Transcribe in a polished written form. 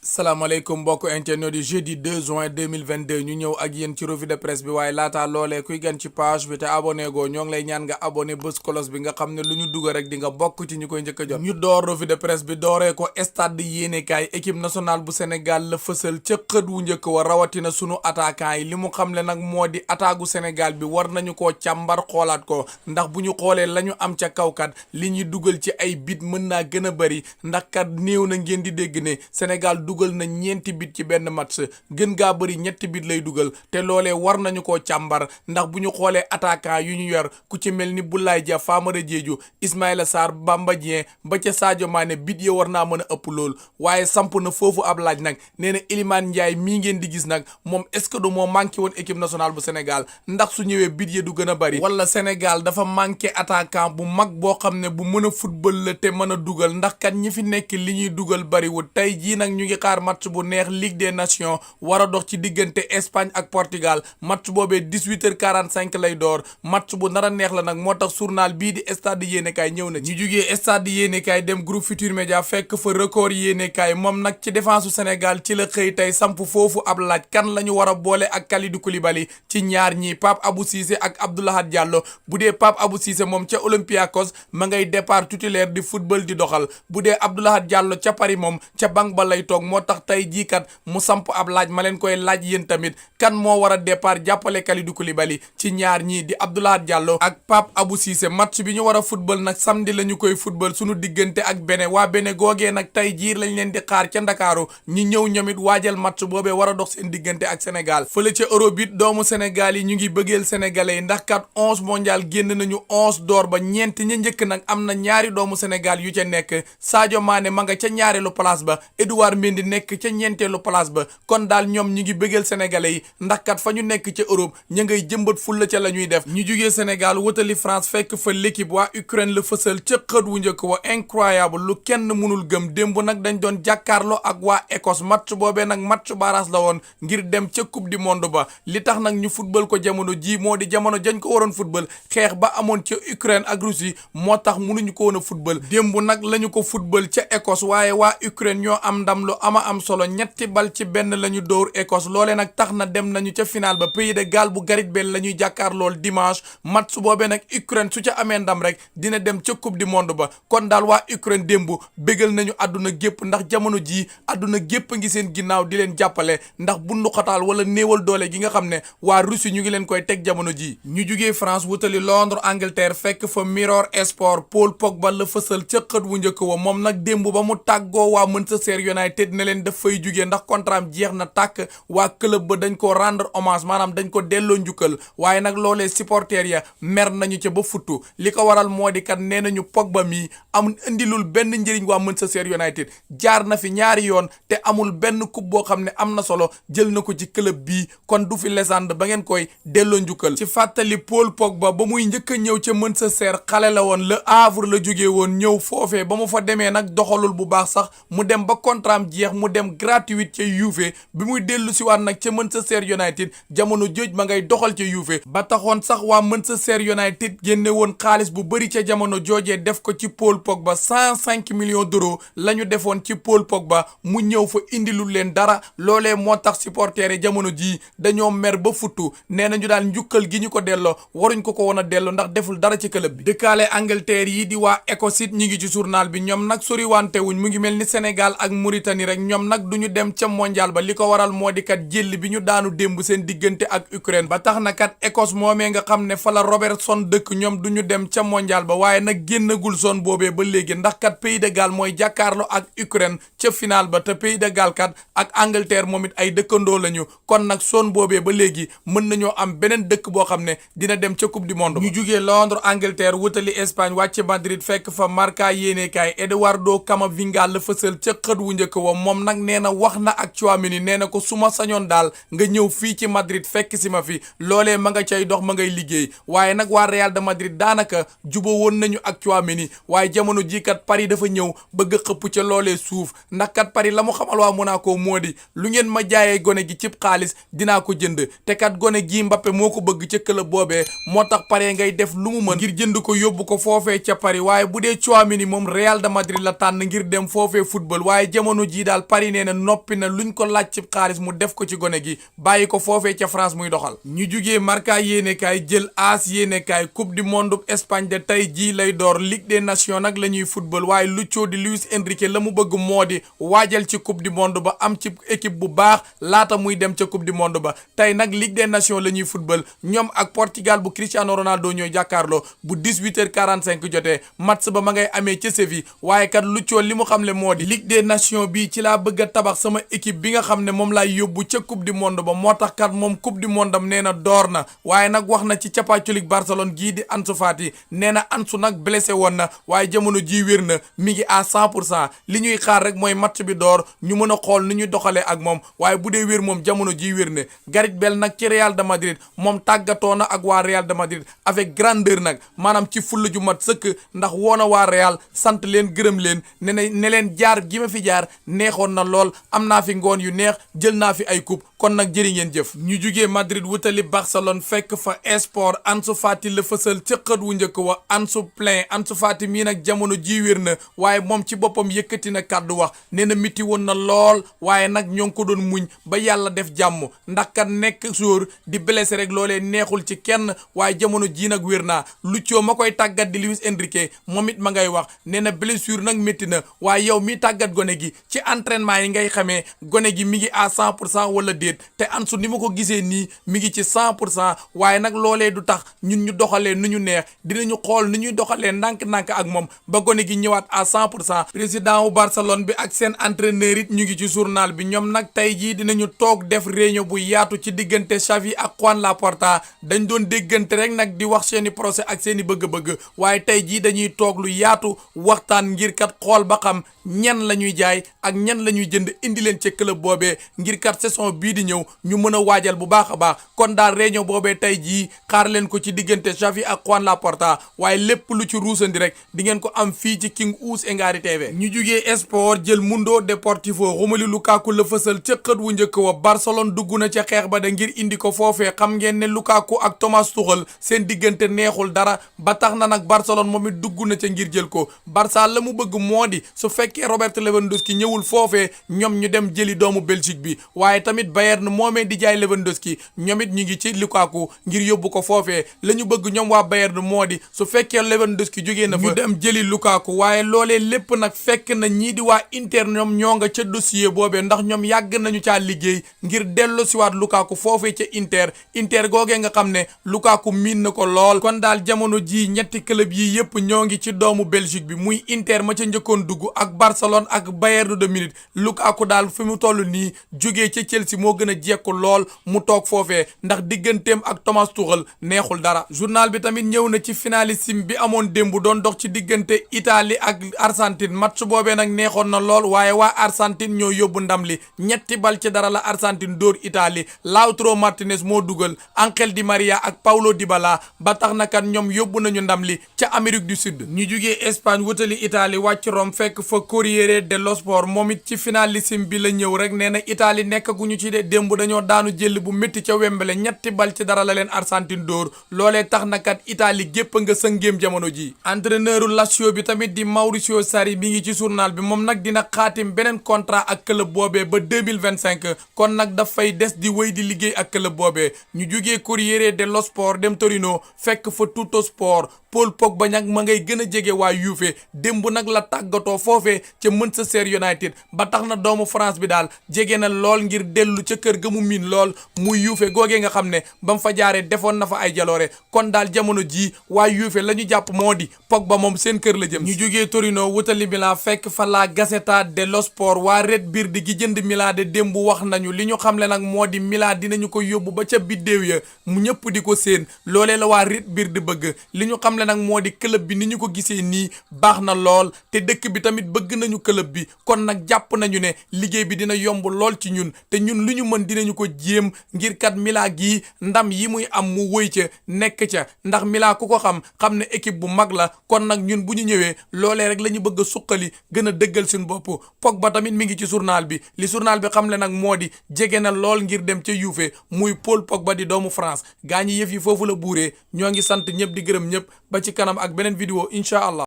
salaamaaleykum mbokk internet di jeudi 2 juin 2022 ñu ñëw ak yéen ci revue de presse bi waaye laataa loolee kuy gan ci page bi te abonné goo ñoo ngi lay ñaan nga abonné bés kolos bi nga xam ne lu ñu dugg rek di nga bokk ci ñu koy njëkk a jot. ñu door revue de presse bi dooree ko stade yéenekaay équipe nationale bu Sénégal la fësal ca xët wu njëkk wa rawatina sunu attaquant yi li mu xamle nag moo di attaque gu Sénégal bi war nañu koo càmbar xoolaat ko ndax bu ñu xoolee la ñu am ca kawkat li ñuy dugal ci ay bit mën naa gën a bëri ndax kat néew na ngeen di dégg ne Sénégal dugal na ñeenti bit ci benn match gën gaa bëri ñetti bit lay dugal te loolee war nañu koo càmbar ndax bu ñu xoolee attaquant yu ñu yor ku ci mel ni Boulaye Dia Famara Diédhiou Ismaïla Sarr Bamba Dieng ba ca Sadio Mané bit ya war naa mën a ëpp lool waaye samp na foofu ab laaj nag nee na Iliman Ndiaye mii ngeen di gis nag moom est-ce que du moo manqué woon équipe nationale bu Sénégal ndax su ñëwee bit ya du gën a bëri wala Sénégal dafa manqué attaquant bu mag boo xam ne bu mën a football la te mën a dugal ndax kat ñi fi nekk li ñuy dugal bëriwul tey jii nag ñu ngi xaar match bu neex Ligue des Nations war a dox ci diggante Espagne ak Portugal match boobee 18h45 lay door match bu nar a neex la nag moo tax journal bii di stade yéenekaay ñëw na ñu jugee stade yéenekaay dem groupe Futurs Médias fekk fa record yéenekaay moom nag ci défense su Sénégal ci la xëy tey samp foofu ab laaj kan la ñu war a boole ak Kalidou Koulibaly ci ñaar ñi Pape Abou Cissé ak Abdou Lahad Diallo bu dee Pape Abou Cissé moom ca Olympiakos ma ngay départ titulaire di football di doxal bu dee Abdou Lahad Diallo ca Paris moom ca banc ba lay toog moo tax tey jii kat mu samp ab laaj ma leen koy laaj yéen tamit kan moo war a départ jàppale Kalidou Koulibaly ci ñaar ñii di Abdou Lahad Diallo ak Pape Abou Cissé match bi ñu war a football nag samedi la ñu koy football sunu diggante ak Bénin waa Bénin googee nag tey jii lañ leen di xaar ca Ndakaaru ñi ñëw ñoomit waajal match boobee war a dox seen diggante ak Sénégal fële ca Europe it doomu Sénégal yi ñu ngi bëggeel sénégalais yi ndax kat 11 mondial génn nañu 11 d'or ba ñeenti ña njëkk nag am na ñaari doomu Sénégal yu ca nekk Sadio Mané ma nga ca ñaareelu place ba Edouard Mendy nekk ca ñeenteelu place ba kon daal ñoom ñu ngi bëggeel sénégalais yi ndax kat fa ñu nekk ca Europe ña ngay jëmbat fulla ca la ñuy def ñu jugee Sénégal wutali France fekk fa l'équipe waa Ukraine la fësal ca xët wu njëkk wa incroyable lu kenn mënul gëm démb nag dañ doon jàkkaarloo ak waa Écosse match boobee nag match barrage la woon ngir dem ca coupe du monde ba li tax nag ñu football ko jamono ji moo di jamono jañ ko waroon football xeex ba amoon ca Ukraine ak Russie moo tax mënuñu ko woon a football démb nag lañu ko football ca Écosse waaye waa Ukraine ñoo am ndam lu am solo ñetti bal ci benn la ñu dóor Écosse loole nag tax na dem nañu ca final ba Pays de Galles bu Gareth Bale la ñuy jàkkaar lool dimanche match boobee nag Ukraine su ca amee ndam rek dina dem ca coupe du monde ba kon daal waa Ukraine démb bégal nañu àdduna gépp ndax jamono jii àdduna gépp a ngi seen ginnaaw di leen jàppale ndax bundu xataal wala néewal doole gi nga xam ne waa Russie ñu ngi leen koy teg jamono jii ñu jugee France wutali Londres Angleterre fekk fa Mirror Sport Paul Pogba la fësal ca xët wu njëkk wa moom nag démb ba mu tàggoo waa Manchester United ne leen daf fay jugee ndax contrat am jeex na tàkk waa club ba dañ ko rendre hommage maanaam dañ ko delloo njukkal waaye nag loolee supporters ya mer nañu ca ba futtu li ko waral moo di kat nee nañu Pogba mi amul indilul benn njëriñ waa Manchester United jaar na fi ñaari yoon te amul benn coupe boo xam ne am na solo jël na ko ci club bii kon du fi légende ba ngeen koy delloo njukkal ci fàttali Paul Pogba ba muy njëkk a ñëw ca Manchester xale la woon Le Havre la jógee woon ñëw foofee ba mu fa demee nag doxalul bu baax sax mu dem ba contrat am jeex mu dem gratuit ca Juve bi muy dellu si waat nag ca Manchester United jamono jooj ma ngay doxal ca Juve ba taxoon sax waa Manchester United génne woon xaalis bu bëri ca jamono joojee def ko ci Paul Pogba 105 millions d'euros la ñu defoon ci Paul Pogba mu ñëw fa indilul leen dara loolee moo tax supporters yi jamono jii dañoo mer ba futtu nee nañu daal njukkal gi ñu ko delloo waruñ ko woon a delloo ndax deful dara ci club bi dëkkaale Angleterre yi di waa Écosse ñi ngi ci journal bi ñoom nag soriwante wuñ mu ngi mel ni Sénégal ak Mauritanie rek ñoom nag duñu dem ca mondial ba li ko waral moo di kat jël bi ñu daanu démb seen diggante ak Ukraine ba tax na kat Écosse moomee nga xam ne fa la Robertson dëkk ñoom duñu dem ca mondial ba waaye nag génnagul zone boobee ba léegi ndax kat Pays de Galles mooy jàkkaarloo ak Ukraine ca final ba te Pays de Galles kat ak Angleterre moom it ay dëkkandoo lañu kon nag zone boobee ba léegi mën nañoo am beneen dëkk boo xam ne dina dem ca coupe du monde ñu jugee Londres Angleterre wutali Espagne wàcc Madrid fekk fa Marca yéenekaay Eduardo Camavinga la fësal ca xët wu njëkk wa moom nag nee na wax na ak Tchouaméni nee na ko su ma sañoon daal nga ñëw fii ci Madrid fekk si ma fi loolee ma nga cay dox ma ngay liggéey waaye nag waa Real de Madrid daanaka juboo woon nañu ak Tchouaméni waaye jamono jii kat Paris dafa ñëw bëgg a xëpp ca loolee suuf ndax kat Paris la mu xamal waa Monaco moo di lu ngeen ma jaayee gone gi cib xaalis dinaa ko jënd te kat gone gii Mbappé moo ko bëgg ca club boobee moo tax Paris ngay def lu mu mën ngir jënd ko yóbbu ko foofee ca Paris waaye bu dee Tchouaméni moom Real de Madrid la tànn ngir dem foofee football waaye jamono jii daal Paris nee na noppi na luñ ko laaj ci xaalis mu def ko ci gone gi bàyyi ko foofee ca France muy doxal. ñu jugee Marca yéenekaay jël AS yéenekaay coupe du monde Espagne de tey jii lay door Ligue des Nations nag la ñuy football waaye Lucho di Luis Enrique la mu bëgg moo di waajal ci coupe du monde ba am ci équipe bu baax laata muy dem ca coupe du monde ba tey nag Ligue des Nations la ñuy football ñoom ak Portugal bu Cristiano Ronaldo ñooy jàkkaarloo bu 18h45 jotee match ba ma ngay amee ca Séville waaye kat Lucho li mu xamle moo di Ligue des Nations bi ci laa bëgg a tabax sama équipe bi nga xam ne moom laay yóbbu ca coupe du monde ba moo tax kat moom coupe du monde am nee na door na waaye nag wax na ci capaaculik Barcelone gii di Ansu Fati nee na Ansu nag blessé woon na waaye jamono ji wér na mi ngi à 100% li ñuy xaar rek mooy match bi door ñu mën a xool ni ñuy doxalee ak moom waaye bu dee wér moom jamono ji wér na Gareth Bale nag ci Real de Madrid moom tàggatoo na ak waa Real de Madrid avec grandeur nag maanaam ci fulla ju mat sëkk ndax woona waa Real sant leen gërëm leen ne leen jaar gi ma fi jaar neexoon na lool am naa fi ngoon yu neex jël naa fi ay coupe kon nag jëri ngeen jëf. ñu jugee Madrid wutali Barcelone fekk fa Esport Ansu Fati la fësal ca xët wu njëkk wa Ansu Fati mii nag jamono ji wér na waaye moom ci boppam yëkkati na kàddu wax nee na miti woon na lool waaye nag ñoo ngi ko doon muñ ba yàlla def jàmm ndax kat nekk joueur di blessé rek loolee neexul ci kenn waaye jamono ji nag wér naa Lucho ma koy tàggat di Luis Enrique moom it ma ngay wax nee na blessure nag métti na waaye yow mi tàggat gone gi ci entraînement yi ngay xamee gone gi mi ngi à 100% wala déet te Ansu ni ma ko gisee nii mi ngi ci 100% waaye nag loolee du tax ñun ñu doxalee nu ñu neex dinañu xool ni ñuy doxalee ndànk-ndànk ak moom ba gone gi ñëwaat à 100% président wu Barcelone bi ak seen entraîneur it ñu ngi ci journal bi ñoom nag tey jii dinañu toog def réunion bu yaatu ci diggante Xavi ak Juan Laporta dañ doon déggante rek nag di wax seeni procès ak seeni bëgg-bëgg waaye tey jii dañuy toog lu yaatu waxtaan ngir kat xool ba xam ñan la ñuy jaay ak ñan la ñuy jënd indi leen ci club boobee ngir kat saison bii di ñëw ñu mën a waajal bu baax a baax kon daal réunion boobee tey jii xaar leen ko ci diggante Xavi ak Juan Laporta waaye lépp lu ci ruusandi rek di ngeen ko am fii ci King Ouse et Ngary TV. ñu jugee Esport jël Mundo Deportivo Romelu Lukaku la fësal ca xët wu njëkk wa Barcelone dugg na ca xeex ba da ngir indi ko foofee xam ngeen ne Lukaku ak Thomas Tuchel seen diggante neexul dara ba tax na nag Barcelone moom it dugg na ca ngir jël ko Barça la mu bëgg moo di su fekkee Robert Lewandowski ñëwul foofee ñoom ñu dem jëli doomu Belgique bi waaye tamit Bayern moomee di jaay Lewandowski ñoom it ñu ngi ci Lukaku ngir yóbbu ko foofee la ñu bëgg ñoom waa Bayern moo di su fekkee Lewandowski jógee na fa ñu dem jëli Lukaku waaye loolee lépp nag fekk na ñii di waa Inter ñoom ñoo nga ca dossier boobee ndax ñoom yàgg nañu caa liggéey ngir dellu siwaat Lukaku foofee ca Inter googee nga xam ne Lukaku miin na ko lool kon daal jamono ji ñetti club yi yépp ñoo ngi ci doomu Belgique bi muy Inter ma ca njëkkoon dugg ak Barcelone ak Bayern de Munich Lukaku daal fi mu toll nii jógee ca Chelsea moo gën a jekku lool mu toog foofee ndax digganteem ak Thomas Tuchel neexul dara journal bi tamit ñëw na ci finalissime bi amoon démb doon dox ci diggante Italie ak Argentine match boobee nag neexoon na lool waaye waa Argentine ñoo yóbbu ndam li 3-0 la Argentine dóor Italie Lautaro Martinez moo dugal Ángel Di María ak Paulo Dybala ba tax na kat ñoom yóbbu nañu ndam li ca Amérique du Sud. ñu jugee Espagne wutali Italie wàcc Rome fekk fa Corriere dello Sport moom it ci finalissime bi la ñëw rek nee na Italie nekkaguñu ci de démb dañoo daanu jël bu métti ca Wembley 3-0 la leen Argentine dóor loolee tax na kat Italie gépp nga sëngéem jamono ji entraîneur Lazio bi tamit di Maurizio Sarri mi ngi ci journal bi moom nag dina xaatim beneen contrat ak club boobee ba 2025 kon nag dafay des di wéy di liggéey ak club boobee ñu jugee Corriere dello Sport dem Torino fekk fa Tuttosport Paul Pogba nag ma ngay gën a jege waa Juve démb nag la tàggatoo foofee ca Manchester United ba tax na doomu France bi daal jege na lool ngir dellu ca kër ga mu miin lool muy Juve googee nga xam ne ba mu fa jaaree defoon na fa ay jaloore kon daal jamono jii waa Juve la ñu jàpp moo di Pogba moom seen kër la jëm. ñu jógee Torino wutali Milan fekk fa la Gazzetta dello Sport waa Redbird gi jënd Milan de démb wax nañu li ñu xamle nag moo di Milan dinañu ko yóbbu ba ca biddéew ya mu ñëpp di ko séen loolee la waa Redbird bëgg li ñu xamle nag moo di club bi ni ñu ko gisee nii baax na lool te dëkk bi tamit bëgg nañu club bi kon nag jàpp nañu ne liggéey bi dina yomb lool ci ñun te ñun lu ñu mën dinañu ko jéem ngir kat Milan gii ndam yi muy am mu wëy ca nekk ca ndax Milan ku ko xam ne équipe bu mag la kon nag ñun bu ñu ñëwee loolee rek la ñu bëgg a suqali gën a dëggal suñu bopp Pogba tamit mi ngi ci journal bi li journal bi xam le nag moo di jege na lool ngir dem ca Juve muy Paul Pogba di doomu France gaa ñi yëf yi foofu la buuree ñoo ngi sant ñëpp di gërëm ñëpp ba ci kanam ak beneen vidéo incha allah